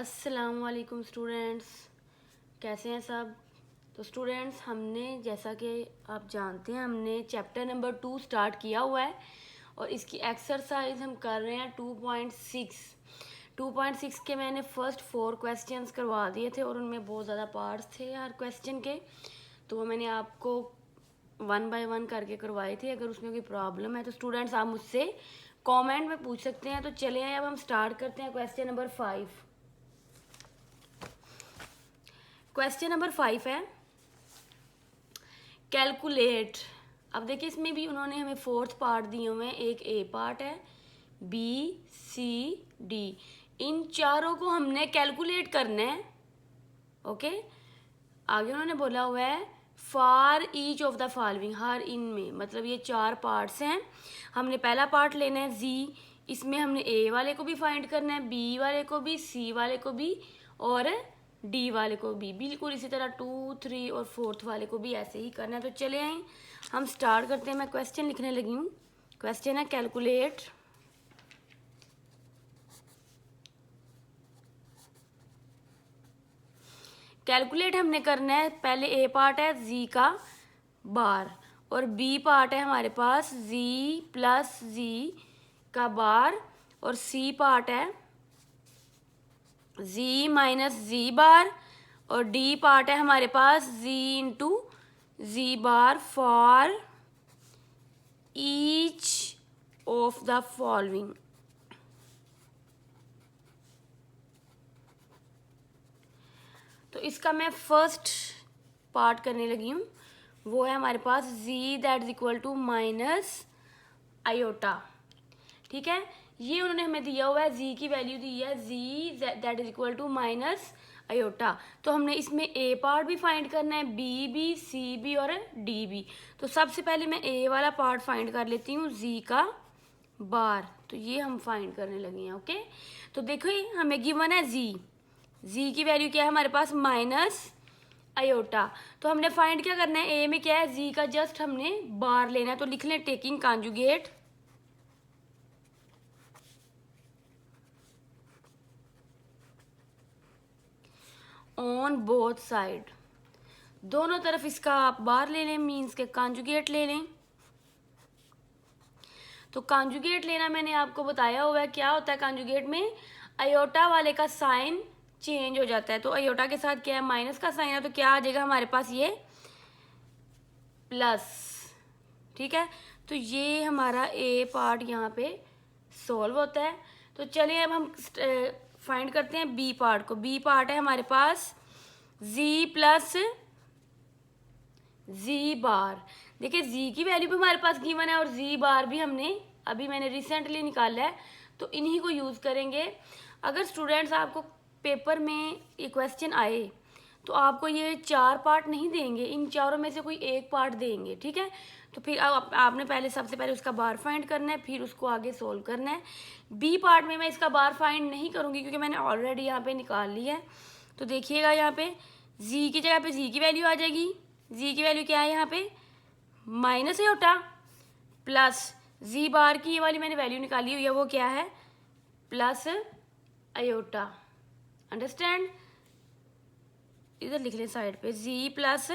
अस्सलाम वालेकुम स्टूडेंट्स, कैसे हैं सब। तो स्टूडेंट्स, हमने जैसा कि आप जानते हैं हमने चैप्टर नंबर 2 स्टार्ट किया हुआ है और इसकी एक्सरसाइज हम कर रहे हैं 2.6 के मैंने फर्स्ट 4 क्वेश्चंस करवा दिए थे और उनमें बहुत ज़्यादा पार्ट्स थे हर क्वेश्चन के, तो वो मैंने आपको 1 बाय 1 करके करवाए थे। अगर उसमें कोई प्रॉब्लम है तो स्टूडेंट्स आप मुझसे कमेंट में पूछ सकते हैं। तो चले अब हम स्टार्ट करते हैं क्वेश्चन नंबर 5। क्वेश्चन नंबर 5 है कैलकुलेट। अब देखिए इसमें भी उन्होंने हमें 4th पार्ट दिए हुए हैं, एक ए पार्ट है, बी सी डी, इन चारों को हमने कैलकुलेट करना है। ओके, आगे उन्होंने बोला हुआ है for each of the following, हर इन में, मतलब ये 4 पार्ट्स हैं। हमने पहला पार्ट लेना है जी, इसमें हमने ए वाले को भी फाइंड करना है, बी वाले को भी, सी वाले को भी और डी वाले को भी। बिल्कुल इसी तरह 2, 3 और 4th वाले को भी ऐसे ही करना है। तो चले आए हम स्टार्ट करते हैं। मैं क्वेश्चन लिखने लगी हूँ। क्वेश्चन है कैलकुलेट हमने करना है। पहले ए पार्ट है जी का बार और बी पार्ट है हमारे पास जी प्लस जी का बार और सी पार्ट है जी माइनस जी बार और डी पार्ट है हमारे पास z into z bar for each of the following. तो इसका मैं फर्स्ट पार्ट करने लगी हूँ, वो है हमारे पास z that is equal to minus iota. ठीक है, ये उन्होंने हमें दिया हुआ है, z की वैल्यू दी है z that is equal to minus iota. तो हमने इसमें a पार्ट भी फाइंड करना है, b भी, c भी और d भी। तो सबसे पहले मैं a वाला पार्ट फाइंड कर लेती हूँ, z का बार। तो ये हम फाइंड करने लगे हैं। ओके, तो देखो हमें गिवन है जी की वैल्यू क्या है हमारे पास, माइनस आयोटा। तो हमने फाइंड क्या करना है, ए में क्या है, जी का जस्ट हमने बार लेना है। तो लिख लें taking conjugate on both side, दोनों तरफ इसका आप बार ले लें, मीन्स के कॉन्जुगेट ले लें। तो कॉन्जुगेट लेना मैंने आपको बताया हुआ है, क्या होता है कॉन्जुगेट में, आयोटा वाले का साइन चेंज हो जाता है। तो आयोटा के साथ क्या है, माइनस का साइन है, तो क्या आ जाएगा हमारे पास, ये प्लस। ठीक है, तो ये हमारा ए पार्ट यहाँ पे सॉल्व होता है। तो चलिए अब हम फाइंड करते हैं बी पार्ट को। बी पार्ट है हमारे पास जी प्लस जी बार। देखिए जी की वैल्यू भी हमारे पास गिवन है और जी बार भी मैंने अभी रिसेंटली निकाला है, तो इन्हीं को यूज़ करेंगे। अगर स्टूडेंट्स आपको पेपर में ये क्वेश्चन आए तो आपको ये 4 पार्ट नहीं देंगे, इन चारों में से कोई एक पार्ट देंगे। ठीक है, तो फिर आपने सबसे पहले उसका बार फाइंड करना है, फिर उसको आगे सोल्व करना है। बी पार्ट में मैं इसका बार फाइंड नहीं करूँगी क्योंकि मैंने ऑलरेडी यहाँ पे निकाल लिया है। तो देखिएगा यहाँ पे जी की जगह पे जी की वैल्यू आ जाएगी। जी की वैल्यू क्या है यहाँ पे, माइनस आयोटा प्लस जी बार की ये वाली मैंने वैल्यू निकाली हुई है, वो क्या है, प्लस आयोटा। अंडरस्टैंड, इधर लिख लें साइड पे, जी प्लस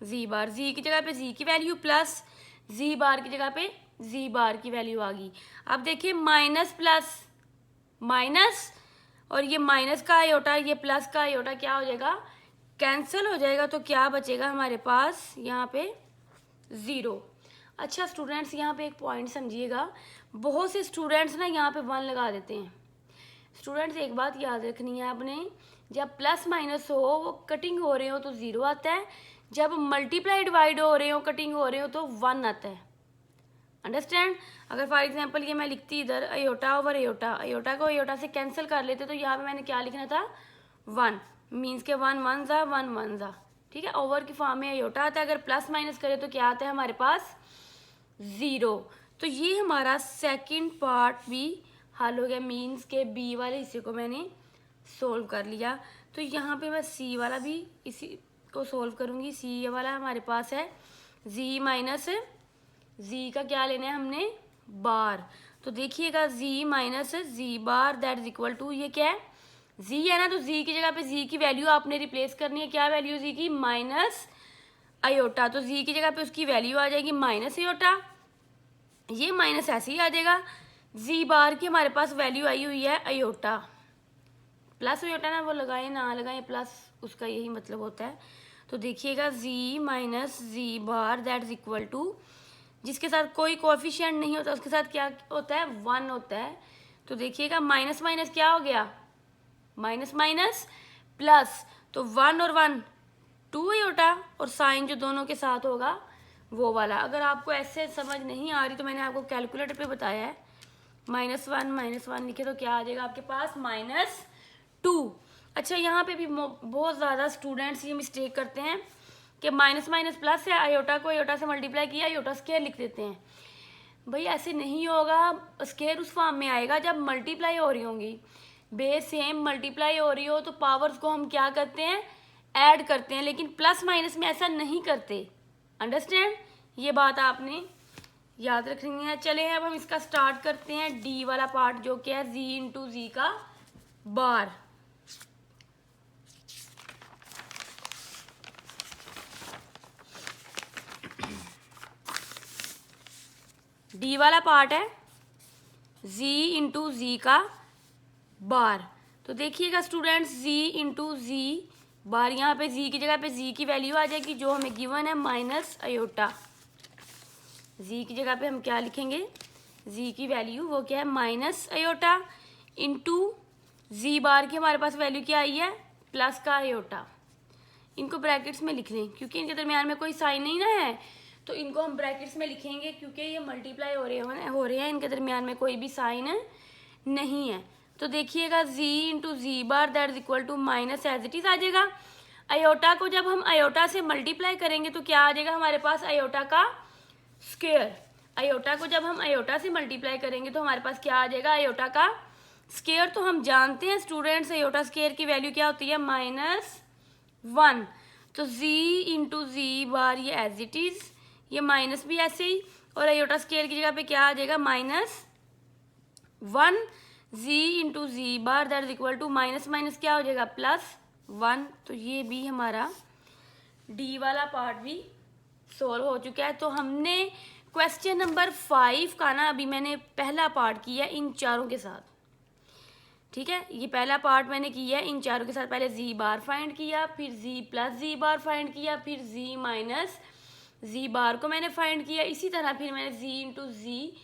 जी बार, जी की जगह पे जी की वैल्यू प्लस जी बार की जगह पे जी बार की वैल्यू आ गई। अब देखिए माइनस प्लस माइनस और ये माइनस का आयोटा, ये प्लस का आयोटा क्या हो जाएगा, कैंसिल हो जाएगा। तो क्या बचेगा हमारे पास यहाँ पे, 0। अच्छा स्टूडेंट्स, यहाँ पे एक पॉइंट समझिएगा, बहुत से स्टूडेंट्स ना यहाँ पे 1 लगा देते हैं। स्टूडेंट्स एक बात याद रखनी है आपने, जब प्लस माइनस हो, वो कटिंग हो रहे हो तो 0 आता है, जब मल्टीप्लाई डिवाइड हो रहे हो, कटिंग हो रहे हो तो 1 आता है। अंडरस्टैंड, अगर फॉर एग्जांपल ये मैं लिखती इधर अयोटा ओवर अयोटा, अयोटा को अयोटा से कैंसिल कर लेते, तो यहाँ पे मैंने क्या लिखना था, 1, मीन्स के 1 1 जा 1 1 जा। ठीक है, ओवर की फॉर्म में अयोटा आता है। अगर प्लस माइनस करें तो क्या आता है हमारे पास, 0। तो ये हमारा सेकंड पार्ट भी हल हो गया, मीन्स के बी वाले हिस्से को मैंने सोल्व कर लिया। तो यहाँ पे मैं सी वाला भी इसी को सोल्व करूँगी। सी वाला हमारे पास है जी माइनस जी का क्या लेना है हमने, बार। तो देखिएगा z minus z bar that is equal to, ये क्या है, जी है ना, तो जी की जगह पे जी की वैल्यू आपने रिप्लेस करनी है। क्या वैल्यू जी की? Minus iota. तो जी की जगह पे उसकी वैल्यू आ जाएगी माइनस आयोटा, ये माइनस ऐसे ही आ जाएगा। जी बार की हमारे पास वैल्यू आई हुई है आयोटा, प्लस आयोटा ना, वो लगाए ना लगाए प्लस, उसका यही मतलब होता है। तो देखिएगा z minus z bar that is equal to, जिसके साथ कोई कोएफिशिएंट नहीं होता उसके साथ क्या होता है? 1 होता है। तो देखिएगा माइनस माइनस क्या हो गया? माइनस माइनस प्लस, तो 1 और 1 2 आयोटा, और साइन जो दोनों के साथ होगा वो वाला। अगर आपको ऐसे समझ नहीं आ रही तो मैंने आपको कैलकुलेटर पे बताया है, -1 लिखे तो क्या आ जाएगा आपके पास? -2। अच्छा, यहाँ पे भी बहुत ज़्यादा स्टूडेंट्स ये मिस्टेक करते हैं कि माइनस माइनस प्लस है, आयोटा को आयोटा से मल्टीप्लाई किया, आयोटा स्क्वायर लिख देते हैं। भाई ऐसे नहीं होगा, स्क्वायर उस फॉर्म में आएगा जब मल्टीप्लाई हो रही होंगी, बेस सेम मल्टीप्लाई हो रही हो तो पावर्स को हम क्या करते हैं? ऐड करते हैं, लेकिन प्लस माइनस में ऐसा नहीं करते। अंडरस्टैंड? ये बात आपने याद रखनी है। चले अब हम इसका स्टार्ट करते हैं डी वाला पार्ट, जो क्या है जी इंटू जी का बार। डी वाला पार्ट है जी इंटू जी का बार। तो देखिएगा स्टूडेंट्स, जी इंटू जी बार, यहाँ पे जी की जगह पे जी की वैल्यू आ जाएगी जो हमें गिवन है माइनस आयोटा। जी की जगह पे हम क्या लिखेंगे? जी की वैल्यू वो क्या है? माइनस आयोटा इंटू जी बार की हमारे पास वैल्यू क्या आई है? प्लस का आयोटा। इनको ब्रैकेट्स में लिख लें क्योंकि इनके दरमियान में कोई साइन नहीं ना है, तो इनको हम ब्रैकेट्स में लिखेंगे क्योंकि ये मल्टीप्लाई हो रहे हैं, इनके दरमियान में कोई भी साइन नहीं है। तो देखिएगा z into z bar that is equal to minus as it is आ जाएगा। आयोटा को जब हम आयोटा से मल्टीप्लाई करेंगे तो क्या आ जाएगा हमारे पास? आयोटा का स्क्वायर। आयोटा को जब हम आयोटा से मल्टीप्लाई करेंगे तो हमारे पास क्या आ जाएगा? आयोटा का स्क्वायर। तो हम जानते हैं स्टूडेंट्स आयोटा स्क्वायर की वैल्यू क्या होती है? -1। तो जी इंटू जी बार ये एज इट इज, ये माइनस भी ऐसे ही, और आयोटा स्क्वायर की जगह पे क्या आ जाएगा? -1। Z into z bar that is equal to minus minus क्या हो जाएगा? +1। तो ये भी हमारा डी वाला पार्ट भी सॉल्व हो चुका है। तो हमने क्वेश्चन नंबर 5 का ना अभी मैंने पहला पार्ट किया इन चारों के साथ, ठीक है। ये पहला पार्ट मैंने किया इन चारों के साथ। पहले जी बार फाइंड किया, फिर जी प्लस जी बार फाइंड किया, फिर जी माइनस जी बार को मैंने फाइंड किया। इसी तरह फिर मैंने जी इंटू जी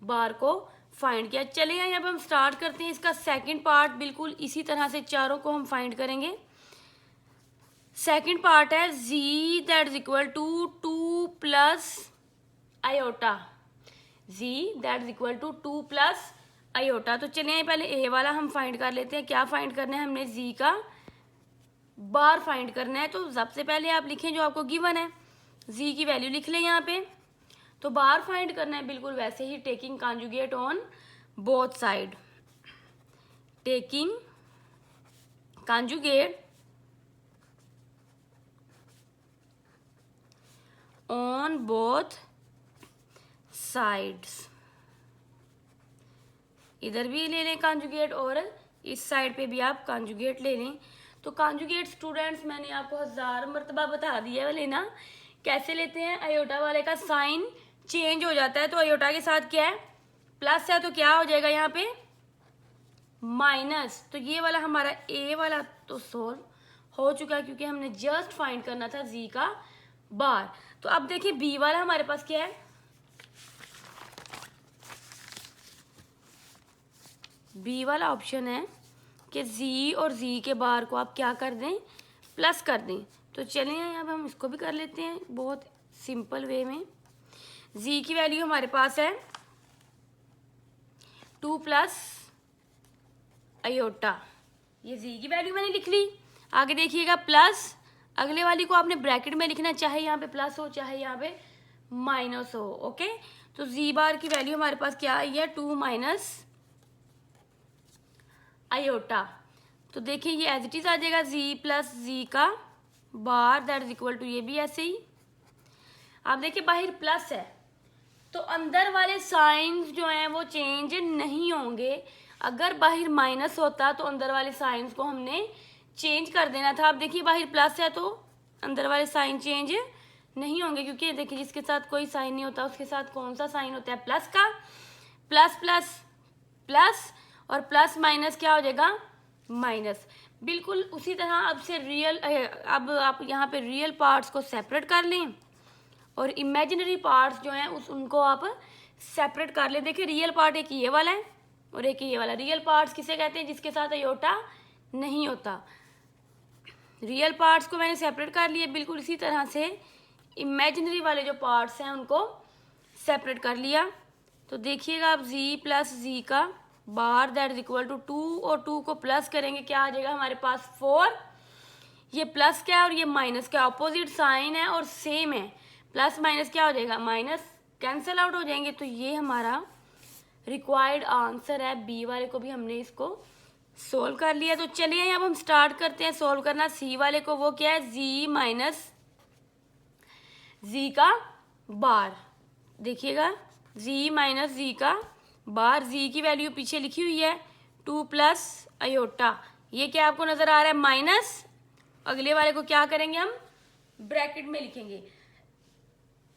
बार को फाइंड किया। चलिए अब हम स्टार्ट करते हैं इसका सेकंड पार्ट। बिल्कुल इसी तरह से चारों को हम फाइंड करेंगे। सेकंड पार्ट है z that is equal to 2 plus iota. Z that is equal to 2 plus iota. तो चलिए पहले ए वाला हम फाइंड कर लेते हैं। क्या फाइंड करना है हमने? जी का बार फाइंड करना है। तो सबसे पहले आप लिखें जो आपको गिवन है, जी की वैल्यू लिख लें यहाँ पे। तो बार फाइंड करना है बिल्कुल वैसे ही, taking conjugate on both side, taking conjugate on both sides. इधर भी ले लें कॉन्जुगेट और इस साइड पे भी आप कॉन्जुगेट ले लें। तो कॉन्जुगेट स्टूडेंट्स मैंने आपको 1000 मरतबा बता दिया है लेना कैसे लेते हैं। आयोटा वाले का साइन चेंज हो जाता है, तो आयोटा के साथ क्या है? प्लस है, तो क्या हो जाएगा यहाँ पे? माइनस। तो ये वाला हमारा ए वाला तो सोल्व हो चुका है क्योंकि हमने जस्ट फाइंड करना था जी का बार। तो अब देखिए बी वाला हमारे पास क्या है? बी वाला ऑप्शन है कि जी और जी के बार को आप क्या कर दें? प्लस कर दें। तो चलिए अब हम इसको भी कर लेते हैं बहुत सिंपल वे में। जी की वैल्यू हमारे पास है 2 प्लस आयोटा, ये जी की वैल्यू मैंने लिख ली। आगे देखिएगा प्लस, अगले वाली को आपने ब्रैकेट में लिखना, चाहे यहाँ पे प्लस हो चाहे यहाँ पे माइनस हो। ओके, तो जी बार की वैल्यू हमारे पास क्या आई है? 2 माइनस आयोटा। तो देखिए ये एज इट इज आ जाएगा जी प्लस जी का bar that is equal to, ये भी ऐसे ही। आप देखिए बाहर प्लस है तो अंदर वाले साइंस जो हैं वो चेंज नहीं होंगे। अगर बाहर माइनस होता तो अंदर वाले साइंस को हमने चेंज कर देना था। अब देखिए बाहर प्लस है तो अंदर वाले साइन चेंज नहीं होंगे, क्योंकि देखिए जिसके साथ कोई साइन नहीं होता उसके साथ कौन सा साइन होता है, प्लस का। प्लस प्लस प्लस और प्लस माइनस क्या हो जाएगा, माइनस। बिल्कुल उसी तरह अब से अब आप यहाँ पे रियल पार्ट्स को सेपरेट कर लें और इमेजिनरी पार्ट्स जो हैं उनको आप सेपरेट कर लें। देखिए रियल पार्ट एक ये वाला है और एक ये वाला। रियल पार्ट्स किसे कहते हैं, जिसके साथ अयोटा नहीं होता। रियल पार्ट्स को मैंने सेपरेट कर लिया। बिल्कुल इसी तरह से इमेजिनरी वाले जो पार्ट्स हैं उनको सेपरेट कर लिया। तो देखिएगा आप z प्लस z का bar that is equal to 2 और 2 को प्लस करेंगे क्या आ जाएगा हमारे पास 4। ये प्लस क्या है और ये माइनस क्या, अपोजिट साइन है और सेम है। प्लस माइनस क्या हो जाएगा, माइनस, कैंसिल आउट हो जाएंगे। तो ये हमारा रिक्वायर्ड आंसर है। बी वाले को भी हमने इसको सोल्व कर लिया। तो चलिए अब हम स्टार्ट करते हैं सोल्व करना सी वाले को। वो क्या है, z माइनस z का बार। देखिएगा z माइनस z का बार, z की वैल्यू पीछे लिखी हुई है 2 प्लस अयोटा। ये क्या आपको नजर आ रहा है, माइनस। अगले वाले को क्या करेंगे, हम ब्रैकेट में लिखेंगे।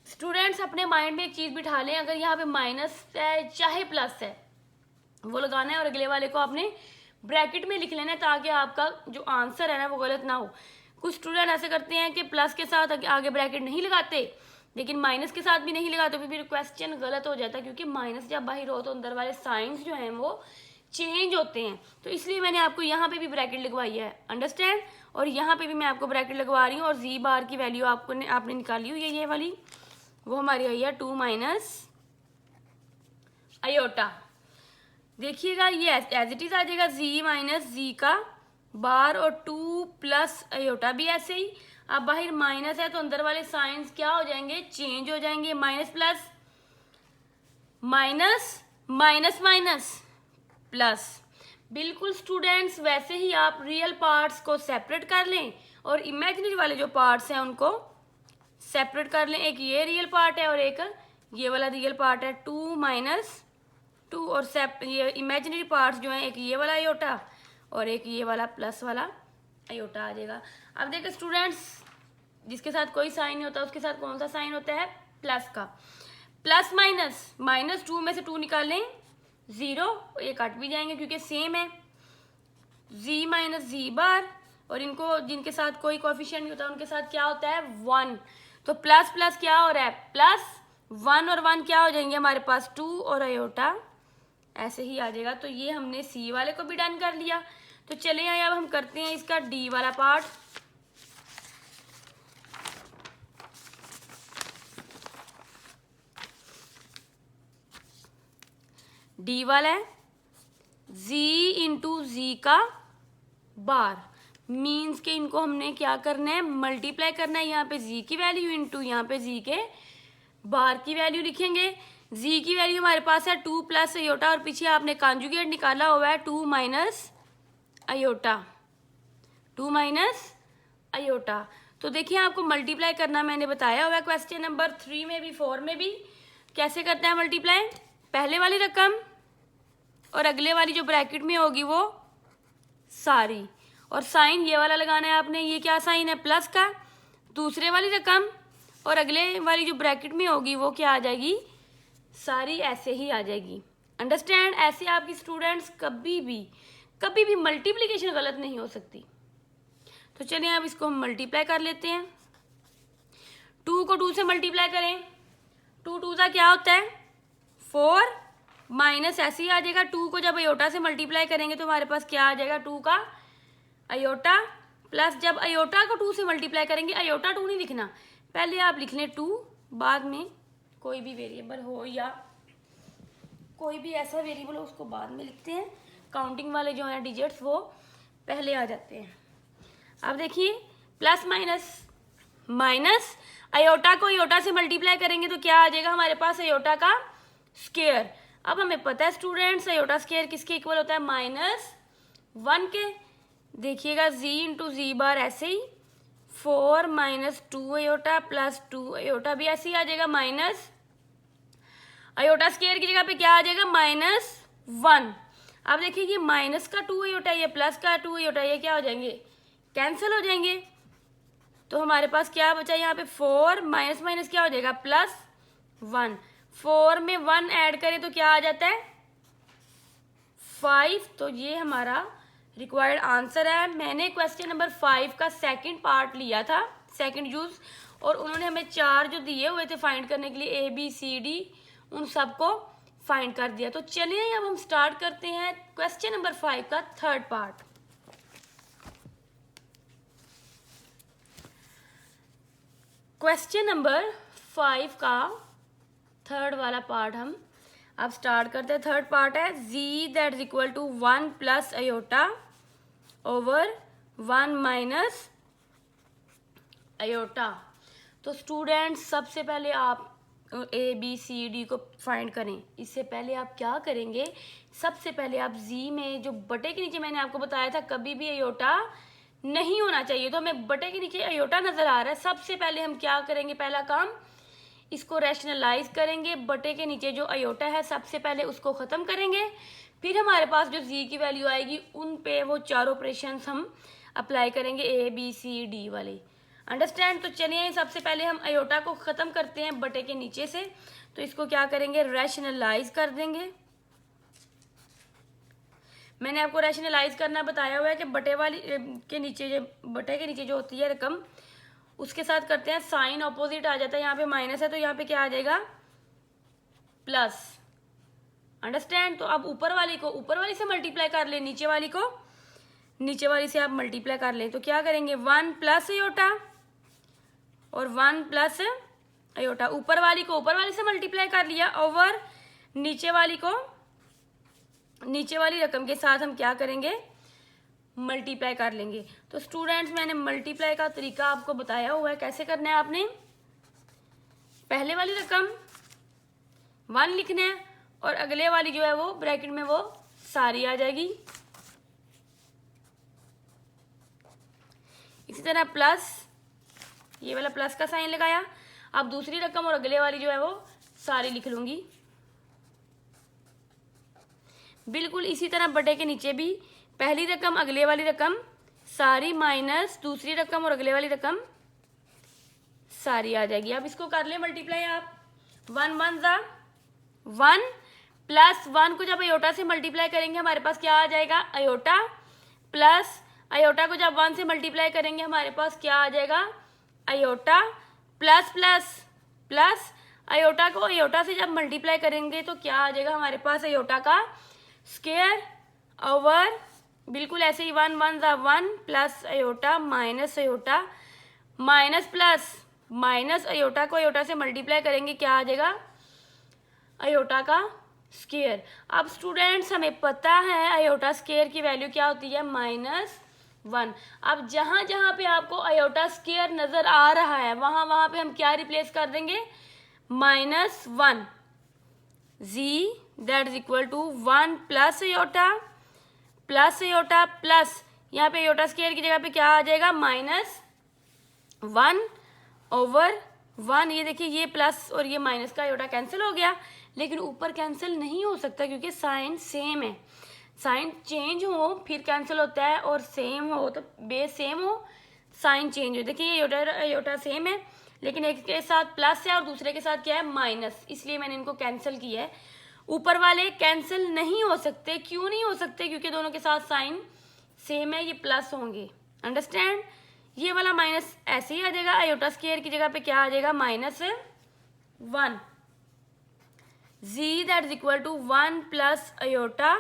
स्टूडेंट्स अपने माइंड में एक चीज बिठा लें, अगर यहाँ पे माइनस है चाहे प्लस है वो लगाना है और अगले वाले को आपने ब्रैकेट में लिख लेना है, ताकि आपका जो आंसर है ना वो गलत ना हो। कुछ स्टूडेंट ऐसे करते हैं कि प्लस के साथ आगे ब्रैकेट नहीं लगाते, लेकिन माइनस के साथ भी नहीं लगाते, फिर क्वेश्चन गलत हो जाता है, क्योंकि माइनस जब बाहर हो तो अंदर वाले साइंस जो हैं वो चेंज होते हैं। तो इसलिए मैंने आपको यहाँ पे भी ब्रैकेट लगवाई है, अंडरस्टैंड। और यहाँ पे भी मैं आपको ब्रैकेट लगवा रही हूँ। और z बार की वैल्यू आपने निकाली हुई है, ये वाली, वो हमारी आई है 2 माइनस अयोटा। देखिएगा ये एज इट इज आ जाएगा z माइनस z का बार और 2 प्लस अयोटा भी ऐसे ही। अब बाहर माइनस है तो अंदर वाले साइंस क्या हो जाएंगे, चेंज हो जाएंगे। Minus plus minus minus minus plus. बिल्कुल स्टूडेंट्स वैसे ही आप रियल पार्ट्स को सेपरेट कर लें और इमेजिनरी वाले जो पार्ट्स हैं उनको सेपरेट कर लें। एक ये रियल पार्ट है और एक ये वाला रियल पार्ट है, 2 माइनस 2। और ये इमेजिनरी पार्ट्स जो हैं, एक ये वाला अयोटा और एक ये वाला प्लस वाला अयोटा आ जाएगा। अब देखिए स्टूडेंट्स, जिसके साथ कोई साइन नहीं होता उसके साथ कौन सा साइन होता है, प्लस का। प्लस माइनस, माइनस 2 में से 2 निकालें 0, ये कट भी जाएंगे क्योंकि सेम है। z माइनस z बार, और इनको जिनके साथ कोई कोएफिशिएंट नहीं होता उनके साथ क्या होता है, 1। तो प्लस प्लस क्या हो रहा है, प्लस 1 और 1 क्या हो जाएंगे हमारे पास, 2 और अयोटा ऐसे ही आ जाएगा। तो ये हमने सी वाले को भी डन कर लिया। तो चलिए अब हम करते हैं इसका डी वाला पार्ट। डी वाला है z इंटू z का बार, मीन्स के इनको हमने क्या करना है, मल्टीप्लाई करना है। यहाँ पे z की वैल्यू इंटू यहाँ पे z के बार की वैल्यू लिखेंगे। z की वैल्यू हमारे पास है 2 प्लस अयोटा और पीछे आपने कॉन्जुगेट निकाला हुआ है 2 माइनस अयोटा, 2 माइनस अयोटा। तो देखिए आपको मल्टीप्लाई करना मैंने बताया हुआ है क्वेश्चन नंबर 3 में भी 4 में भी। कैसे करते हैं मल्टीप्लाई, पहले वाली रकम और अगले वाली जो ब्रैकेट में होगी वो सारी, और साइन ये वाला लगाना है आपने। ये क्या साइन है, प्लस का। दूसरे वाली रकम और अगले वाली जो ब्रैकेट में होगी वो क्या आ जाएगी, सारी ऐसे ही आ जाएगी। अंडरस्टैंड। ऐसे आपकी स्टूडेंट्स कभी भी मल्टीप्लिकेशन गलत नहीं हो सकती। तो चलिए अब इसको हम मल्टीप्लाई कर लेते हैं। 2 को 2 से मल्टीप्लाई करें, 2 2 का क्या होता है 4, माइनस ऐसे ही आ जाएगा। 2 को जब अयोटा से मल्टीप्लाई करेंगे तो हमारे पास क्या आ जाएगा, 2 का अयोटा, प्लस जब अयोटा को 2 से मल्टीप्लाई करेंगे, अयोटा 2 नहीं लिखना, पहले आप लिख लें 2, बाद में कोई भी वेरिएबल हो या कोई भी ऐसा वेरिएबल हो उसको बाद में लिखते हैं। काउंटिंग वाले जो हैं डिजिट्स वो पहले आ जाते हैं। अब देखिए प्लस माइनस माइनस, अयोटा को अयोटा से मल्टीप्लाई करेंगे तो क्या आ जाएगा हमारे पास, अयोटा का स्क्वायर। अब हमें पता है स्टूडेंट्स अयोटा स्क्वायर किसके इक्वल होता है, -1 के। देखिएगा z इंटू जी बार ऐसे ही, 4 माइनस 2 अयोटा प्लस 2 अयोटा भी ऐसे ही आ जाएगा, माइनस अयोटा स्क्वायर की जगह पे क्या आ जाएगा, -1। अब देखिए ये माइनस का 2 आयोटा, ये प्लस का 2 आयोटा, ये क्या हो जाएंगे, कैंसिल हो जाएंगे। तो हमारे पास क्या बचा यहाँ पे 4 माइनस माइनस क्या हो जाएगा +1। 4 में 1 ऐड करें तो क्या आ जाता है 5। तो ये हमारा रिक्वायर्ड आंसर है। मैंने क्वेश्चन नंबर 5 का सेकंड पार्ट लिया था, सेकंड यूज, और उन्होंने हमें 4 जो दिए हुए थे फाइंड करने के लिए ABCD, उन सबको फाइंड कर दिया। तो चलिए अब हम स्टार्ट करते हैं क्वेश्चन नंबर 5 का थर्ड पार्ट। क्वेश्चन नंबर 5 का थर्ड वाला पार्ट हम अब स्टार्ट करते हैं। थर्ड पार्ट है z that is equal to 1 plus iota over 1 minus iota. तो स्टूडेंट्स सबसे पहले आप ABCD को फाइंड करें। इससे पहले आप क्या करेंगे, सबसे पहले आप z में जो बटे के नीचे मैंने आपको बताया था कभी भी आयोटा नहीं होना चाहिए, तो हमें बटे के नीचे आयोटा नजर आ रहा है। सबसे पहले हम क्या करेंगे, पहला काम इसको रैशनलाइज करेंगे। बटे के नीचे जो आयोटा है सबसे पहले उसको खत्म करेंगे, फिर हमारे पास जो z की वैल्यू आएगी उन पे वो चार ऑपरेशंस हम अप्लाई करेंगे ABCD वाले। अंडरस्टैंड। तो चलिए सबसे पहले हम आयोटा को खत्म करते हैं बटे के नीचे से। तो इसको क्या करेंगे, रैशनलाइज कर देंगे। मैंने आपको रैशनलाइज करना बताया हुआ है कि बटे वाली के नीचे जो बटे के नीचे जो होती है रकम, उसके साथ करते हैं साइन ऑपोजिट आ जाता है। यहाँ पे माइनस है तो यहाँ पे क्या आ जाएगा प्लस। अंडरस्टैंड। तो अब ऊपर वाली को ऊपर वाली से मल्टीप्लाई कर ले, नीचे वाली को नीचे वाली से आप मल्टीप्लाई कर लें। तो क्या करेंगे 1 प्लस आयोटा और 1 प्लस आयोटा, ऊपर वाली को ऊपर वाली से मल्टीप्लाई कर लिया ओवर नीचे वाली को नीचे वाली रकम के साथ हम क्या करेंगे मल्टीप्लाई कर लेंगे। तो स्टूडेंट्स मैंने मल्टीप्लाई का तरीका आपको बताया हुआ है, कैसे करना है। आपने पहले वाली रकम 1 लिखना है और अगले वाली जो है वो ब्रैकेट में वो सारी आ जाएगी। इसी तरह प्लस, ये वाला प्लस का साइन लगाया। अब दूसरी रकम और अगले वाली जो है वो सारी लिख लूंगी। बिल्कुल इसी तरह बटे के नीचे भी पहली रकम अगले वाली रकम सारी माइनस दूसरी रकम और अगले वाली रकम सारी आ जाएगी। अब इसको कर ले मल्टीप्लाई आप। 1 1 ज़ा 1 प्लस 1 को जब आयोटा से मल्टीप्लाई करेंगे हमारे पास क्या आ जाएगा आयोटा, प्लस आयोटा को जब 1 से मल्टीप्लाई करेंगे हमारे पास क्या आ जाएगा iota, plus plus plus iota को आयोटा से जब मल्टीप्लाई करेंगे तो क्या आ जाएगा हमारे पास आयोटा का स्क्वायर ओवर बिल्कुल ऐसे ही 1 1 ज़ा 1 plus iota minus iota minus plus minus iota को आयोटा से मल्टीप्लाई करेंगे क्या आ जाएगा आयोटा का स्क्वायर। अब स्टूडेंट्स हमें पता है आयोटा स्क्वायर की वैल्यू क्या होती है -1। अब जहां जहां पे आपको आयोटा स्क्वायर नजर आ रहा है वहां वहां पे हम क्या रिप्लेस कर देंगे -1। z that is equal to 1 plus iota plus यहाँ पे आयोटा स्क्वायर की जगह पे क्या आ जाएगा -1 ओवर 1। ये देखिए ये प्लस और ये माइनस का आयोटा कैंसिल हो गया, लेकिन ऊपर कैंसिल नहीं हो सकता क्योंकि साइन सेम है। साइन चेंज हो फिर कैंसिल होता है और सेम हो तो बेस सेम हो साइन चेंज हो। देखिए ये आयोटा सेम है लेकिन एक के साथ प्लस है और दूसरे के साथ क्या है माइनस, इसलिए मैंने इनको कैंसिल किया है। ऊपर वाले कैंसिल नहीं हो सकते। क्यों नहीं हो सकते? क्योंकि दोनों के साथ साइन सेम है, ये प्लस होंगे। अंडरस्टैंड। ये वाला माइनस ऐसे ही आ जाएगा, आयोटा स्क्वायर की जगह पे क्या आ जाएगा -1। z that is equal to 1 plus iota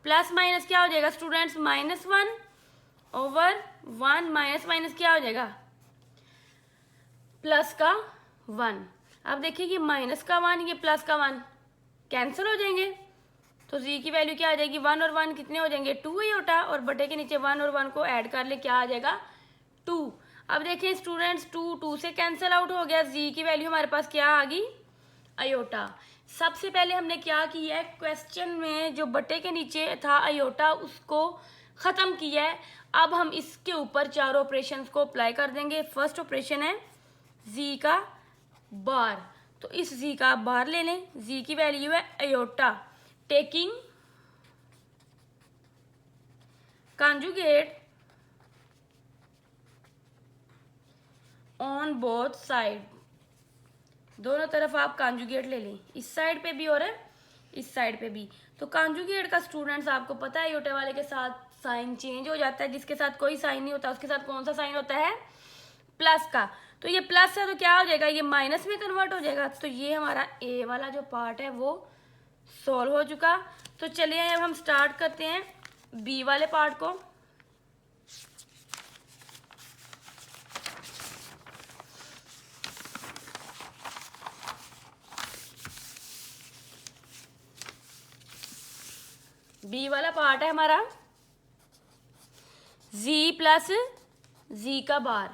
plus minus क्या हो जाएगा स्टूडेंट्स -1 ओवर 1 माइनस माइनस क्या हो जाएगा प्लस का 1। अब देखिए ये माइनस का 1 ये प्लस का 1 कैंसिल हो जाएंगे तो z की वैल्यू क्या आ जाएगी 1 और 1 कितने हो जाएंगे 2 आयोटा और बटे के नीचे 1 और 1 को ऐड कर ले क्या आ जाएगा 2। अब देखिए स्टूडेंट्स 2 से कैंसिल आउट हो गया, z की वैल्यू हमारे पास क्या आ गई आयोटा। सबसे पहले हमने क्या किया है क्वेश्चन में जो बटे के नीचे था आयोटा उसको खत्म किया है। अब हम इसके ऊपर चारों ऑपरेशंस को अप्लाई कर देंगे। फर्स्ट ऑपरेशन है z का बार, तो इस z का बार ले लें। z की वैल्यू है iota taking conjugate on both side, दोनों तरफ आप कॉन्जुगेट ले लें, इस साइड पे भी और इस साइड पे भी। तो कॉन्जुगेट का स्टूडेंट्स आपको पता है आयोटा वाले के साथ साइन चेंज हो जाता है, जिसके साथ कोई साइन नहीं होता उसके साथ कौन सा साइन होता है, प्लस का। तो ये प्लस है तो क्या हो जाएगा, ये माइनस में कन्वर्ट हो जाएगा। तो ये हमारा ए वाला जो पार्ट है वो सॉल्व हो चुका। तो चलिए अब हम स्टार्ट करते हैं बी वाले पार्ट को। बी वाला पार्ट है हमारा z प्लस जी का बार,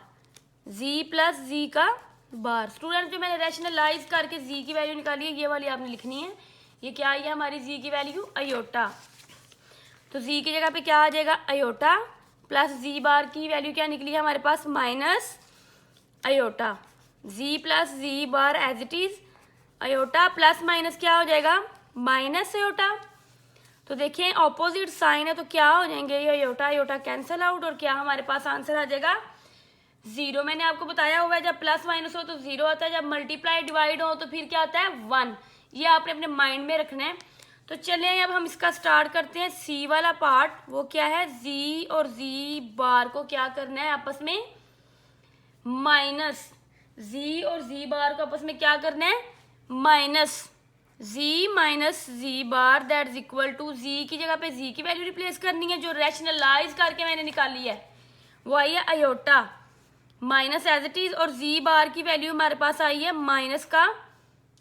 z प्लस जी का बार। स्टूडेंट जो मैंने रैशनलाइज करके z की वैल्यू निकाली है ये वाली आपने लिखनी है। ये क्या आई है हमारी z की वैल्यू, अयोटा। तो z की जगह पे क्या आ जाएगा, अयोटा प्लस जी बार की वैल्यू क्या निकली है हमारे पास, minus iota. z plus z bar as it is, iota plus minus क्या हो जाएगा, माइनस अयोटा। तो देखिए ऑपोजिट साइन है तो क्या हो जाएंगे, ये अयोटा अयोटा कैंसिल आउट और क्या हमारे पास आंसर आ जाएगा, जीरो। मैंने आपको बताया हुआ है जब प्लस माइनस हो तो जीरो आता है, जब मल्टीप्लाई डिवाइड हो तो फिर क्या आता है, वन। ये आपने अपने माइंड में रखना है। तो चलिए अब हम इसका स्टार्ट करते हैं। सी वाला पार्ट वो क्या है, जी और जी बार को क्या करना है आपस में माइनस, जी और जी बार को आपस में क्या करना है minus, z minus z bar that is equal to, z की जगह पे z की वैल्यू रिप्लेस करनी है जो रैशनलाइज करके मैंने निकाली है वो आई है iota minus as it is, और z बार की वैल्यू हमारे पास आई है माइनस का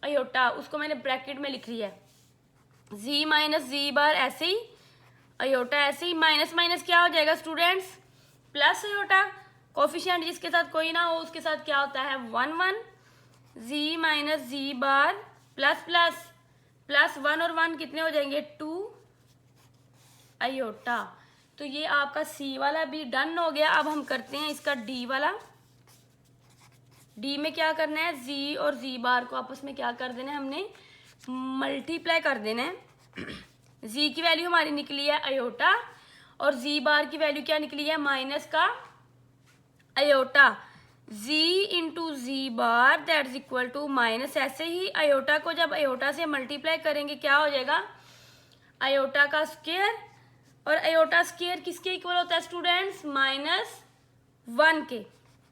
अयोटा, उसको मैंने ब्रैकेट में लिख लिया है। z माइनस जी बार ऐसे ही, अयोटा ऐसे ही, माइनस माइनस क्या हो जाएगा स्टूडेंट्स, प्लस अयोटा। कोफिशिएंट जिसके साथ कोई ना हो उसके साथ क्या होता है, one one. z minus z बार प्लस प्लस प्लस वन और वन कितने हो जाएंगे, टू अयोटा। तो ये आपका सी वाला भी डन हो गया। अब हम करते हैं इसका डी वाला। डी में क्या करना है, जी और जी बार को आपस में क्या कर देना है, हमने मल्टीप्लाई कर देना है। जी की वैल्यू हमारी निकली है अयोटा और जी बार की वैल्यू क्या निकली है, माइनस का iota. z into z bar that is equal to minus, ऐसे ही अयोटा को जब अयोटा से मल्टीप्लाई करेंगे क्या हो जाएगा, अयोटा का स्क्वायर, और अयोटा स्क्वायर किसके इक्वल होता है स्टूडेंट्स, माइनस वन के।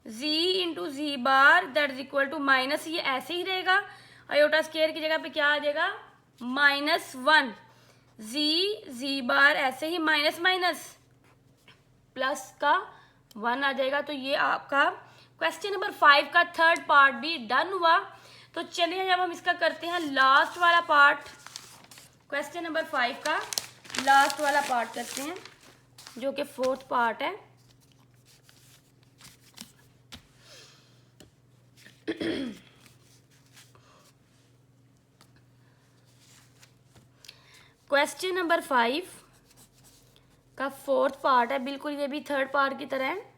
z into z bar that is equal to minus, ये ऐसे ही रहेगा, अयोटा स्क्वायर की जगह पे क्या आ जाएगा, माइनस वन। जी बार ऐसे ही माइनस माइनस प्लस का वन आ जाएगा। तो ये आपका क्वेश्चन नंबर 5 का थर्ड पार्ट भी डन हुआ। तो चलिए अब हम इसका करते हैं लास्ट वाला पार्ट, क्वेश्चन नंबर 5 का लास्ट वाला पार्ट करते हैं जो कि फोर्थ पार्ट है। क्वेश्चन नंबर 5 का फोर्थ पार्ट है, बिल्कुल ये भी थर्ड पार्ट की तरह है।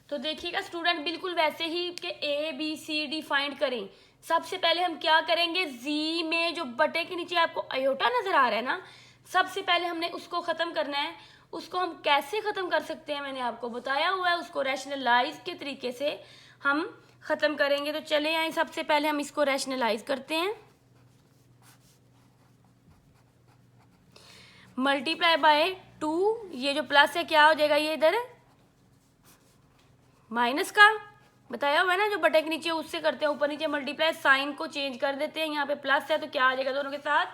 तो देखिएगा स्टूडेंट बिल्कुल वैसे ही कि A B C D find करें। सबसे पहले हम क्या करेंगे, जी में जो बटे के नीचे आपको अयोटा नजर आ रहा है ना, सबसे पहले हमने उसको खत्म करना है। उसको हम कैसे खत्म कर सकते हैं मैंने आपको बताया हुआ है, उसको रैशनलाइज के तरीके से हम खत्म करेंगे। तो चले आए सबसे पहले हम इसको रैशनलाइज करते हैं। मल्टीप्लाई बाय 2, ये जो प्लस है क्या हो जाएगा, ये इधर माइनस का बताया हुआ है ना, जो बटे के नीचे उससे करते हैं ऊपर नीचे मल्टीप्लाई, साइन को चेंज कर देते हैं। यहाँ पे प्लस है तो क्या आ जाएगा, दोनों के साथ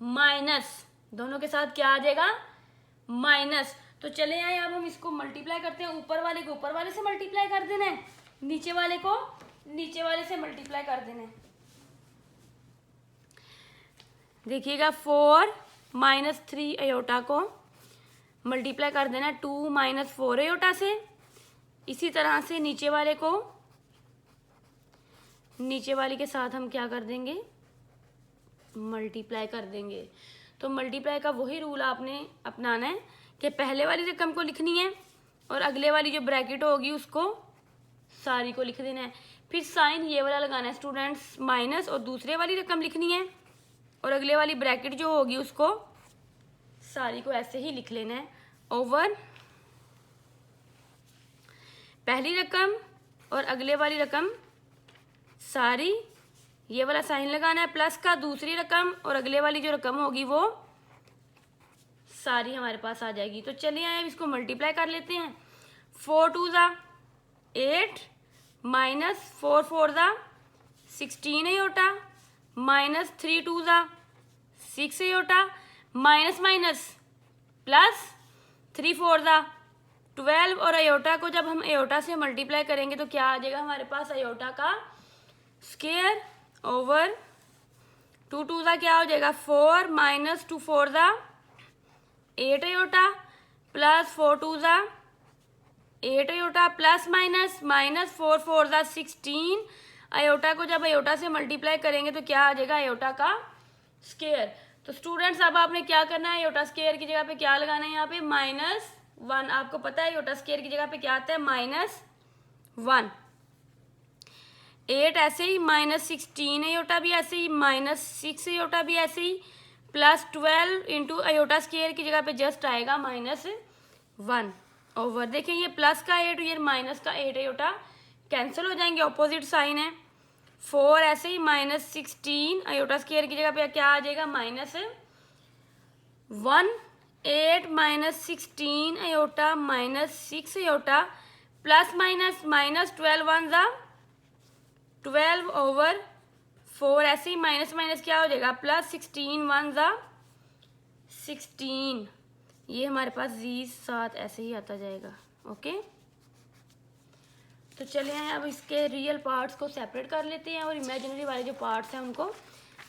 माइनस, दोनों के साथ क्या आ जाएगा, माइनस। तो चले आए अब हम इसको मल्टीप्लाई करते हैं। ऊपर वाले को ऊपर वाले से मल्टीप्लाई कर देना है, नीचे वाले को नीचे वाले से मल्टीप्लाई कर देना है। देखिएगा 4 माइनस 3 अयोटा को मल्टीप्लाई कर देना है 2 माइनस 4 अयोटा से। इसी तरह से नीचे वाले को नीचे वाले के साथ हम क्या कर देंगे, मल्टीप्लाई कर देंगे। तो मल्टीप्लाई का वही रूल आपने अपनाना है कि पहले वाली रकम को लिखनी है और अगले वाली जो ब्रैकेट होगी उसको सारी को लिख देना है। फिर साइन ये वाला लगाना है स्टूडेंट्स माइनस, और दूसरे वाली रकम लिखनी है, और अगले वाली ब्रैकेट जो होगी उसको सारी को ऐसे ही लिख लेना है, ओवर पहली रकम और अगले वाली रकम सारी, ये वाला साइन लगाना है प्लस का, दूसरी रकम और अगले वाली जो रकम होगी वो सारी हमारे पास आ जाएगी। तो चलिए आए इसको मल्टीप्लाई कर लेते हैं। 4 2 ज़ा 8 माइनस 4 4 ज़ा 16 अयोटा माइनस 3 2 ज़ा 6 अयोटा माइनस माइनस प्लस 3 4 ज़ा 12, और अयोटा को जब हम अयोटा से मल्टीप्लाई करेंगे तो क्या आ जाएगा हमारे पास अयोटा का स्क्वायर, ओवर 2 2 ज़ा क्या हो जाएगा 4 माइनस 2 4 ज़ा 8 अयोटा प्लस 4 2 ज़ा 8 अयोटा प्लस माइनस माइनस 4 4 ज़ा 16। अयोटा को जब अयोटा से मल्टीप्लाई करेंगे तो क्या आ जाएगा अयोटा का स्क्वायर। तो स्टूडेंट्स अब आपने क्या करना है, अयोटा स्क्वायर की जगह पे क्या लगाना है, यहाँ पे -1। आपको पता है अयोटा स्क्वायर की जगह पे क्या आता है -1। 8 ऐसे ही माइनस 16 अयोटा भी ऐसे ही माइनस 6 अयोटा भी ऐसे ही प्लस 12 इंटू अयोटा स्क्वायर की जगह पे जस्ट आएगा -1 ओवर। देखिए ये प्लस का 8 ये माइनस का 8 अयोटा कैंसिल हो जाएंगे, ऑपोजिट साइन है। 4 ऐसे ही माइनस 16 अयोटा स्क्वायर की जगह पे क्या आ जाएगा -1। 8 minus 16 iota minus 6 iota plus minus minus 12 1 ज़ा 12 ओवर 4 ऐसे ही माइनस माइनस क्या हो जाएगा प्लस 16 1 ज़ा 16। ये हमारे पास जी साथ ऐसे ही आता जाएगा। ओके, तो चलिए अब इसके रियल पार्ट्स को सेपरेट कर लेते हैं और इमेजिनरी वाले जो पार्ट्स हैं उनको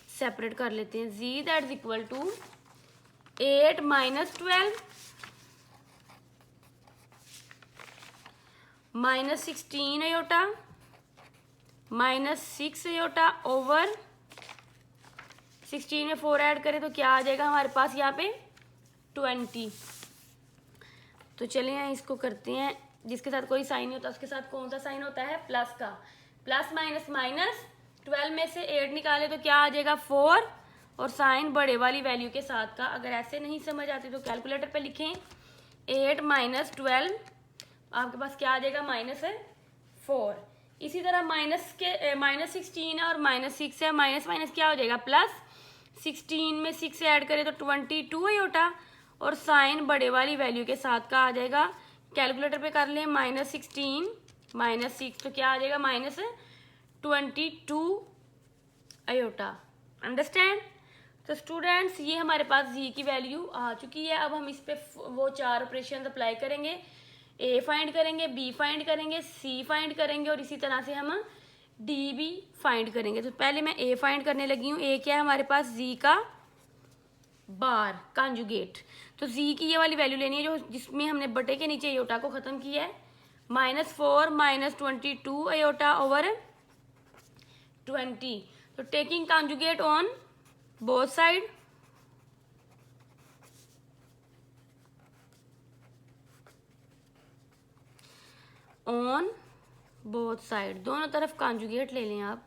सेपरेट कर लेते हैं। Z that is equal to 8 minus 12 minus 16 iota minus 6 iota over 16 में 4 ऐड करें तो क्या आ जाएगा हमारे पास यहाँ पे 20। तो चलिए इसको करते हैं, जिसके साथ कोई साइन नहीं होता उसके साथ कौन सा साइन होता है प्लस का। प्लस माइनस माइनस 12 में से 8 निकाले तो क्या आ जाएगा 4 और साइन बड़े वाली वैल्यू के साथ का। अगर ऐसे नहीं समझ आती तो कैलकुलेटर पे लिखें 8 माइनस 12 आपके पास क्या आ जाएगा -4। इसी तरह माइनस के -16 है और -6 है, माइनस माइनस क्या हो जाएगा प्लस 16 में 6 ऐड करें तो 22 अयोटा और साइन बड़े वाली वैल्यू के साथ का आ जाएगा। कैलकुलेटर पे कर लें -16 -6 तो क्या आ जाएगा -22 अयोटा। अंडरस्टैंड। तो स्टूडेंट्स ये हमारे पास जी की वैल्यू आ चुकी है। अब हम इस पे वो 4 ऑपरेशन अप्लाई करेंगे, ए फाइंड करेंगे, बी फाइंड करेंगे, सी फाइंड करेंगे और इसी तरह से हम डी भी फाइंड करेंगे। तो पहले मैं ए फाइंड करने लगी हूँ। ए क्या है हमारे पास जी का बार कॉन्जुगेट। तो जी की ये वाली वैल्यू लेनी है जो जिसमें हमने बटे के नीचे अयोटा को खत्म किया है। -4 -22 अयोटा ओवर 20। तो taking conjugate on both side, on both side दोनों तरफ कॉन्जुगेट ले लें आप।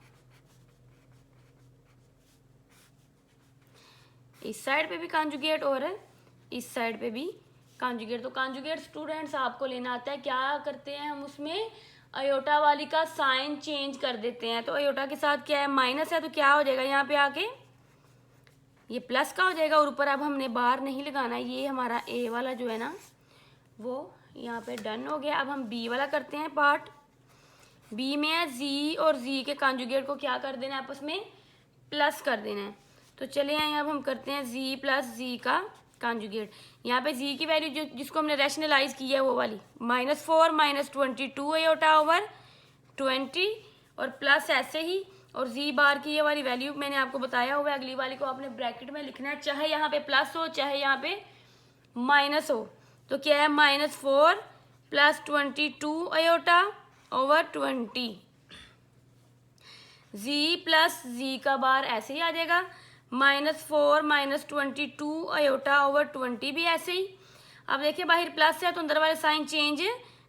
इस साइड पे भी कॉन्जुगेट और इस साइड पे भी कॉन्जुगेट। तो कॉन्जुगेट स्टूडेंट्स आपको लेना आता है, क्या करते हैं हम उसमें अयोटा वाली का साइन चेंज कर देते हैं। तो अयोटा के साथ क्या है माइनस है तो क्या हो जाएगा यहाँ पे आके ये प्लस का हो जाएगा और ऊपर अब हमने बार नहीं लगाना। ये हमारा ए वाला जो है ना वो यहाँ पे डन हो गया। अब हम बी वाला करते हैं पार्ट। बी में है जी और जी के कॉन्जुगेट को क्या कर देना है आपस में प्लस कर देना है। तो चलिए अब हम करते हैं जी प्लस जी का कॉन्जुगेट। यहाँ पे जी की वैल्यू जो जिसको हमने रैशनलाइज की है वो वाली -4 -22 अयोटा ओवर 20 और प्लस ऐसे ही। और जी बार की ये वाली वैल्यू मैंने आपको बताया हुआ है, अगली वाली को आपने ब्रैकेट में लिखना है, चाहे यहाँ पे प्लस हो चाहे यहाँ पे माइनस हो। तो क्या है -4 +22 अयोटा ओवर 20। जी प्लस जी का बार ऐसे ही आ जाएगा, -4 -22 अयोटा ओवर 20 भी ऐसे ही। अब देखिए बाहर प्लस है तो अंदर वाले साइन चेंज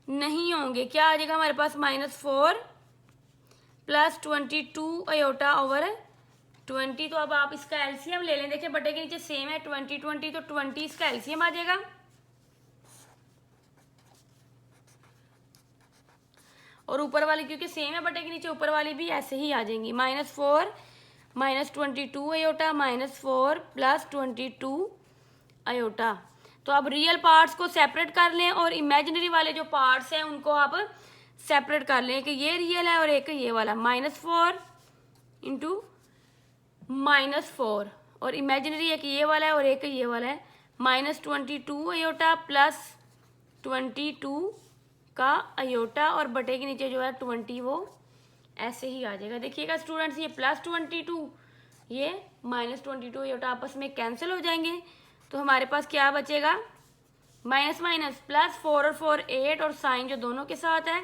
नहीं होंगे। क्या आ जाएगा हमारे पास -4 प्लस 22 अयोटा ओवर 20। तो अब आप इसका एलसीएम ले लें। देखिए बटे के नीचे सेम है 20 20, तो 20 इसका एलसीएम आ जाएगा। और ऊपर वाली क्योंकि सेम है बटे के नीचे, ऊपर वाली भी ऐसे ही आ जाएंगी। -4 -22 अयोटा -4 प्लस 22 अयोटा। तो अब रियल पार्ट्स को सेपरेट कर लें और इमेजिनरी वाले जो पार्ट्स हैं उनको आप सेपरेट कर लें कि ये रियल है और एक ये वाला। -4 इंटू -4 और इमेजिनरी एक ये वाला है और एक ये वाला है। -22 अयोटा प्लस 22 का अयोटा और बटे के नीचे जो है 20 वो ऐसे ही आ जाएगा। देखिएगा स्टूडेंट्स, ये +22 ये -22 अयोटा आपस में कैंसिल हो जाएंगे। तो हमारे पास क्या बचेगा, माइनस माइनस प्लस 4 और 4 8 और साइन जो दोनों के साथ है।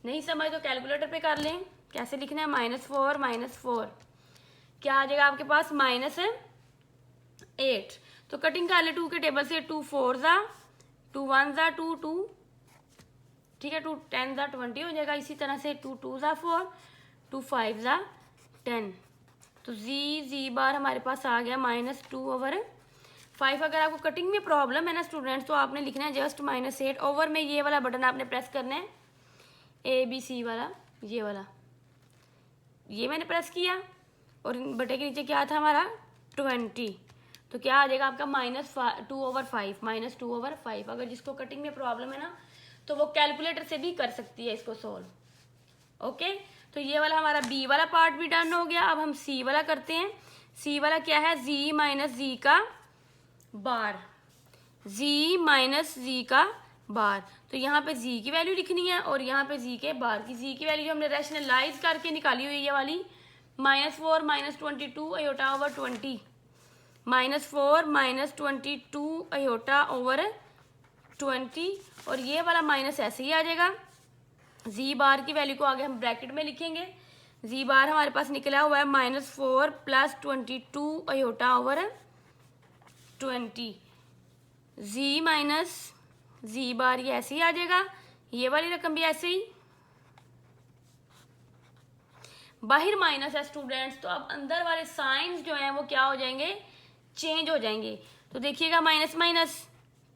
नहीं समझ तो कैलकुलेटर पे कर लें कैसे लिखना है। -4 क्या आ जाएगा आपके पास, -8। तो कटिंग कर ले 2 के टेबल से, 2 4 ज़ा 2 1 ज़ा 2 2, ठीक है, 2 10 ज़ा 20 हो जाएगा। इसी तरह से 2 2 ज़ा 4 2 5 ज़ा 10। तो जी बार हमारे पास आ गया -2/5। अगर आपको कटिंग में प्रॉब्लम है ना स्टूडेंट्स, तो आपने लिखना है जस्ट -8 ओवर में ये वाला बटन आपने प्रेस करना है, ABC वाला, ये वाला, ये मैंने प्रेस किया और बटे के नीचे क्या था हमारा 20। तो क्या आ जाएगा आपका -2/5 -2/5। अगर जिसको कटिंग में प्रॉब्लम है ना तो वो कैलकुलेटर से भी कर सकती है इसको सोल्व। ओके, तो ये वाला हमारा बी वाला पार्ट भी डन हो गया। अब हम सी वाला करते हैं। सी वाला क्या है, जी माइनस जी का बार, जी माइनस जी का बार। तो यहाँ पे जी की वैल्यू लिखनी है और यहाँ पे जी के बार की। जी की वैल्यू जो हमने रैशनलाइज करके निकाली हुई है ये वाली, -4 -22 अयोटा ओवर 20, -4 -22 अयोटा ओवर 20। और ये वाला माइनस ऐसे ही आ जाएगा। जी बार की वैल्यू को आगे हम ब्रैकेट में लिखेंगे। जी बार हमारे पास निकला हुआ है -4 plus 22 iota over 20। Z minus z बार ये ऐसे ही आ जाएगा। ये वाली रकम भी ऐसे ही। बाहर माइनस है स्टूडेंट्स, तो अब अंदर वाले साइंस जो हैं वो क्या हो जाएंगे, चेंज हो जाएंगे। तो देखिएगा minus minus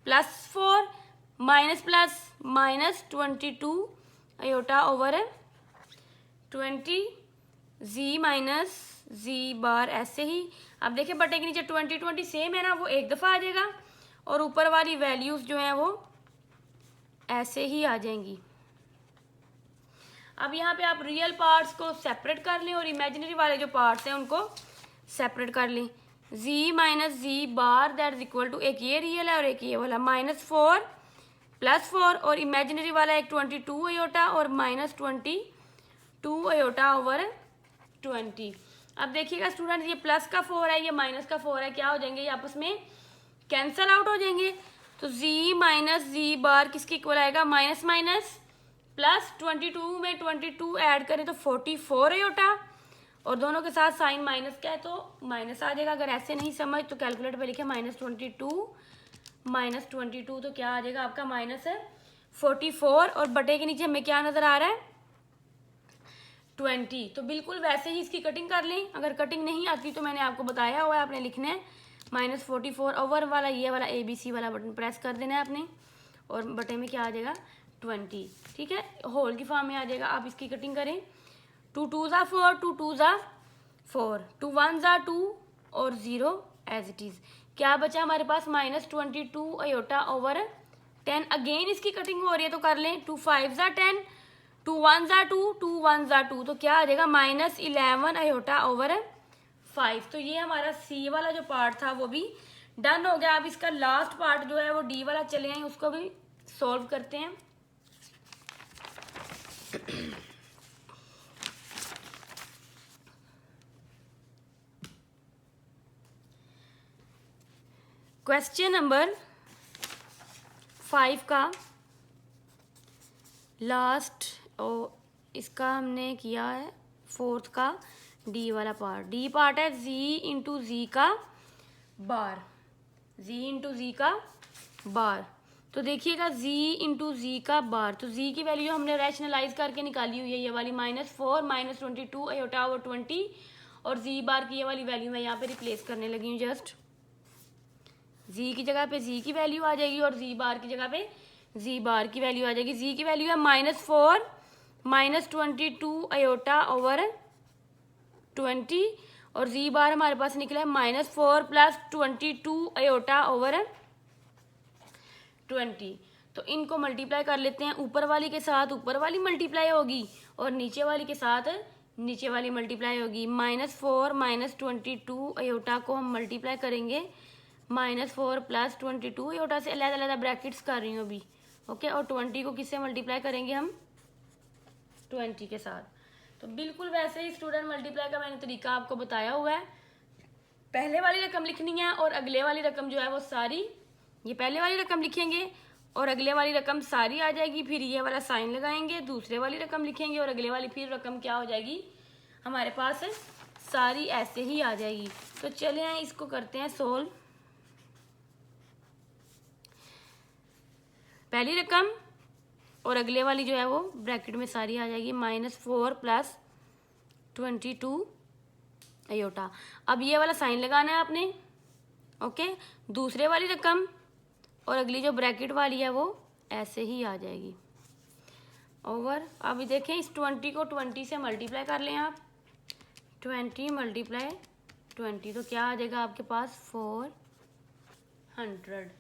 +4 minus plus -22 iota over 20, z minus z bar ऐसे ही। अब देखिए बटे के नीचे 20 20 सेम है ना, वो एक दफ़ा आ जाएगा और ऊपर वाली वैल्यूज़ जो हैं वो ऐसे ही आ जाएंगी। अब यहाँ पे आप रियल पार्ट्स को सेपरेट कर लें और इमेजिनरी वाले जो पार्ट्स हैं उनको सेपरेट कर लें। Z minus z bar that is equal to, एक ये रियल है और एक ये वाला, -4 +4 और इमेजिनरी वाला एक 22 अयोटा और -22 अयोटा ओवर 20। अब देखिएगा स्टूडेंट, ये प्लस का 4 है, ये माइनस का 4 है, क्या हो जाएंगे ये आपस में कैंसल आउट हो जाएंगे। तो जी माइनस जी बार किसके इक्वल आएगा, माइनस माइनस प्लस 22 में 22 ऐड करें तो 44 अयोटा और दोनों के साथ साइन माइनस का है तो माइनस आ जाएगा। अगर ऐसे नहीं समझ तो कैलकुलेटर पे लिखे -22 तो क्या आ जाएगा आपका -44 और बटे के नीचे हमें क्या नज़र आ रहा है 20। तो बिल्कुल वैसे ही इसकी कटिंग कर लें। अगर कटिंग नहीं आती तो मैंने आपको बताया हुआ है, आपने लिखना है -44 ओवर वाला ये वाला ABC वाला बटन प्रेस कर देना है आपने और बटे में क्या आ जाएगा 20, ठीक है, होल की फॉर्म में आ जाएगा। आप इसकी कटिंग करें, 2 2 ज़ा 4 2 2 ज़ा 4 2 1 ज़ा 2 और 0 एज इट इज़। क्या बचा हमारे पास -22 अयोटा ओवर 10। अगेन इसकी कटिंग हो रही है तो कर लें, 2 5 ज़ा 10 2 1 ज़ा 2 2 1 ज़ा 2, तो क्या आ जाएगा -11 अयोटा ओवर 5। तो ये हमारा सी वाला जो पार्ट था वो भी डन हो गया। अब इसका लास्ट पार्ट जो है वो डी वाला चले आए, उसको भी सॉल्व करते हैं। क्वेश्चन नंबर 5 का लास्ट इसका हमने किया है 4th का डी वाला पार्ट। डी पार्ट है जी इंटू जी का बार, जी इंटू जी का बार। तो देखिएगा z इंटू जी का बार, तो z की वैल्यू हमने रैशनलाइज करके निकाली हुई है ये वाली -4 -22 आयोटा ओवर 20, और z बार की ये वाली वैल्यू मैं यहाँ पे रिप्लेस करने लगी हूँ। जस्ट z की जगह पे z की वैल्यू आ जाएगी और z बार की जगह पे z बार की वैल्यू आ जाएगी। z की वैल्यू है -4 -22 आयोटा ओवर 20, और z बार हमारे पास निकला है -4 + 22 आयोटा ओवर 20। तो इनको मल्टीप्लाई कर लेते हैं, ऊपर वाली के साथ ऊपर वाली मल्टीप्लाई होगी और नीचे वाली के साथ नीचे वाली मल्टीप्लाई होगी। -4 -22 आयोटा को हम मल्टीप्लाई करेंगे -4 + 22 आयोटा से अलग अलग ब्रैकेट्स कर रही हूँ अभी, ओके। और 20 को किससे मल्टीप्लाई करेंगे हम? 20 के साथ। तो बिल्कुल वैसे ही स्टूडेंट मल्टीप्लाई का मैंने तरीका आपको बताया हुआ है। पहले वाली रकम लिखनी है और अगले वाली रकम जो है वो सारी, ये पहले वाली रकम लिखेंगे और अगले वाली रकम सारी आ जाएगी, फिर ये वाला साइन लगाएंगे, दूसरे वाली रकम लिखेंगे और अगले वाली फिर रकम क्या हो जाएगी हमारे पास सारी ऐसे ही आ जाएगी। तो चलिए इसको करते हैं सोल्व। पहली रकम और अगले वाली जो है वो ब्रैकेट में सारी आ जाएगी, -4 + 22 आयोटा। अब ये वाला साइन लगाना है आपने, ओके। दूसरे वाली रकम और अगली जो ब्रैकेट वाली है वो ऐसे ही आ जाएगी ओवर। अभी देखें इस 20 को 20 से मल्टीप्लाई कर लें आप, 20 × 20 तो क्या आ जाएगा आपके पास 400।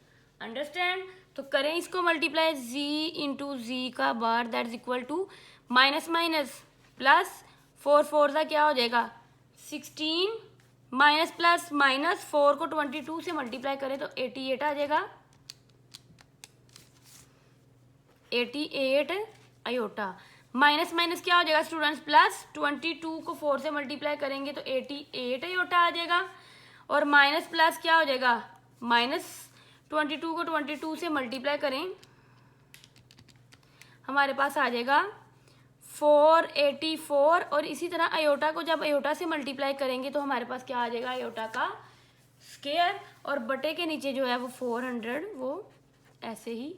अंडरस्टैंड? तो करें इसको मल्टीप्लाई, z इंटू जी का bar that is equal to minus plus 4 4 का क्या हो जाएगा 16, माइनस प्लस माइनस 4 को 22 से मल्टीप्लाई करें तो 88 आ जाएगा, 88 आयोटा। माइनस माइनस क्या हो जाएगा स्टूडेंट्स प्लस, 22 को 4 से मल्टीप्लाई करेंगे तो 88 आयोटा आ जाएगा, और माइनस प्लस क्या हो जाएगा -22 को 22 से मल्टीप्लाई करें हमारे पास आ जाएगा 484, और इसी तरह आयोटा को जब आयोटा से मल्टीप्लाई करेंगे तो हमारे पास क्या आ जाएगा आयोटा का स्क्वायर, और बटे के नीचे जो है वो 400 वो ऐसे ही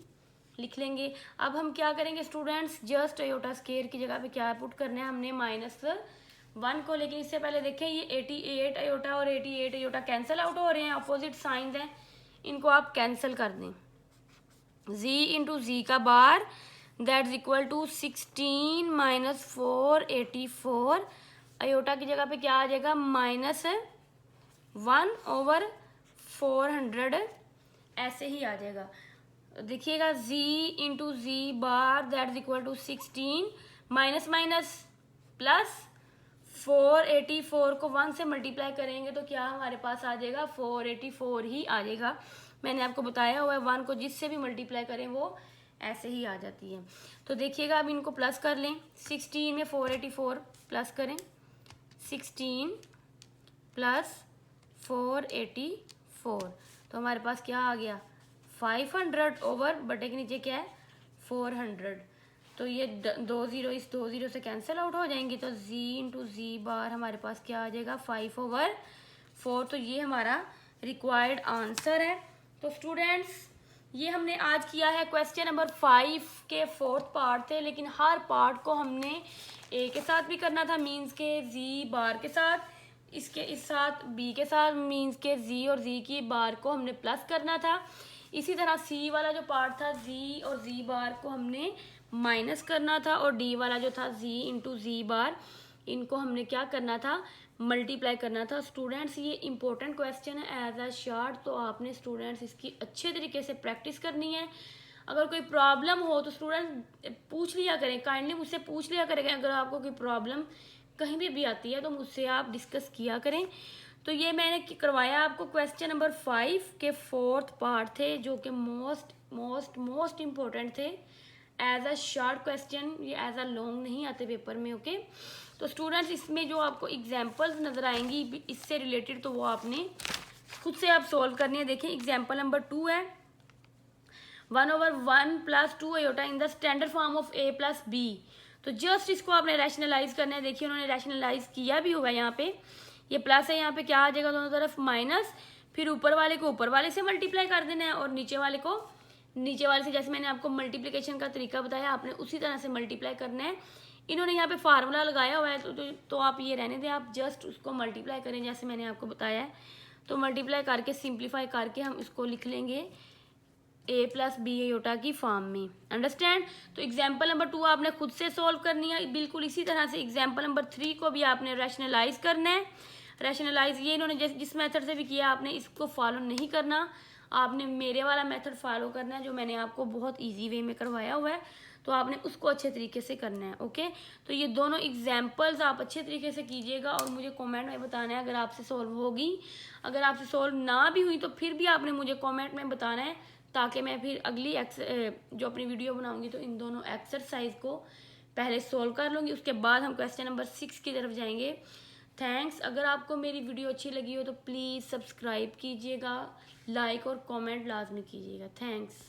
लिख लेंगे। अब हम क्या करेंगे स्टूडेंट्स, जस्ट आयोटा स्क्वायर की जगह पे क्या पुट करना है हमने -1 को, लेकिन इससे पहले देखें ये 88 आयोटा और 88 आयोटा कैंसिल आउट हो रहे हैं, अपोजिट साइन हैं, इनको आप कैंसिल कर दें। z इंटू जी का bar that is equal to 16 - 484 iota की जगह पे क्या आ जाएगा -1/400 ऐसे ही आ जाएगा। देखिएगा z into z bar that is equal to 16 minus minus plus 484 को 1 से मल्टीप्लाई करेंगे तो क्या हमारे पास आ जाएगा 484 ही आ जाएगा। मैंने आपको बताया हुआ है 1 को जिससे भी मल्टीप्लाई करें वो ऐसे ही आ जाती है। तो देखिएगा अब इनको प्लस कर लें, 16 में 484 प्लस करें, 16 + 484 तो हमारे पास क्या आ गया 500 ओवर बटे के नीचे क्या है 400। तो ये 2 0 इस 2 0 से कैंसिल आउट हो जाएंगे, तो z इंटू जी बार हमारे पास क्या आ जाएगा 5/4। तो ये हमारा रिक्वायर्ड आंसर है। तो स्टूडेंट्स ये हमने आज किया है क्वेश्चन नंबर 5 के 4th पार्ट थे, लेकिन हर पार्ट को हमने a के साथ भी करना था, मीन्स के z बार के साथ, इसके इस साथ b के साथ, मीन्स के z और z की बार को हमने प्लस करना था। इसी तरह c वाला जो पार्ट था z और z बार को हमने माइनस करना था, और d वाला जो था z इंटू जी बार इनको हमने क्या करना था मल्टीप्लाई करना था। स्टूडेंट्स ये इंपॉर्टेंट क्वेश्चन है एज अ शार्ट, तो आपने स्टूडेंट्स इसकी अच्छे तरीके से प्रैक्टिस करनी है। अगर कोई प्रॉब्लम हो तो स्टूडेंट पूछ लिया करें, काइंडली मुझसे पूछ लिया करें। अगर आपको कोई प्रॉब्लम कहीं भी आती है तो मुझसे आप डिस्कस किया करें। तो ये मैंने करवाया आपको क्वेश्चन नंबर 5 के 4th पार्ट थे, जो कि मोस्ट इम्पोर्टेंट थे एज अ शॉर्ट क्वेश्चन, ये एज अ लॉन्ग नहीं आते पेपर में, ओके। तो स्टूडेंट्स इसमें जो आपको एग्जांपल्स नज़र आएंगी इससे रिलेटेड, तो वो आपने खुद से आप सोल्व करनी है। देखिए एग्जांपल नंबर 2 है 1/1 + 2 iota in the standard form of a + b। तो जस्ट इसको आपने रैशनलाइज करना है। देखिए उन्होंने रैशनलाइज किया भी होगा, यहाँ पे ये प्लस है, यहाँ पे क्या आ जाएगा दोनों तरफ माइनस, फिर ऊपर वाले को ऊपर वाले से मल्टीप्लाई कर देना है और नीचे वाले को नीचे वाले से जैसे मैंने आपको मल्टीप्लिकेशन का तरीका बताया, आपने उसी तरह से मल्टीप्लाई करना है। इन्होंने यहाँ पे फार्मूला लगाया हुआ है तो आप ये रहने दें, आप जस्ट उसको मल्टीप्लाई करें जैसे मैंने आपको बताया है। तो मल्टीप्लाई करके सिंप्लीफाई करके हम इसको लिख लेंगे a प्लस बी आयोटा की फॉर्म में। अंडरस्टैंड। तो एग्जाम्पल नंबर 2 आपने खुद से सॉल्व करनी है। बिल्कुल इसी तरह से एग्जाम्पल नंबर 3 को भी आपने रैशनलाइज करना है। रैशनलाइज ये इन्होंने जिस मेथड से भी किया, आपने इसको फॉलो नहीं करना, आपने मेरे वाला मेथड फॉलो करना है जो मैंने आपको बहुत ईजी वे में करवाया हुआ है। तो आपने उसको अच्छे तरीके से करना है। ओके, तो ये दोनों एग्जाम्पल्स आप अच्छे तरीके से कीजिएगा और मुझे कमेंट में बताना है अगर आपसे सॉल्व होगी। अगर आपसे सॉल्व ना भी हुई तो फिर भी आपने मुझे कमेंट में बताना है, ताकि मैं फिर अगली जो अपनी वीडियो बनाऊंगी तो इन दोनों एक्सरसाइज को पहले सॉल्व कर लूँगी, उसके बाद हम क्वेश्चन नंबर 6 की तरफ जाएंगे। थैंक्स। अगर आपको मेरी वीडियो अच्छी लगी हो तो प्लीज़ सब्सक्राइब कीजिएगा, लाइक और कमेंट लाजमी कीजिएगा। थैंक्स।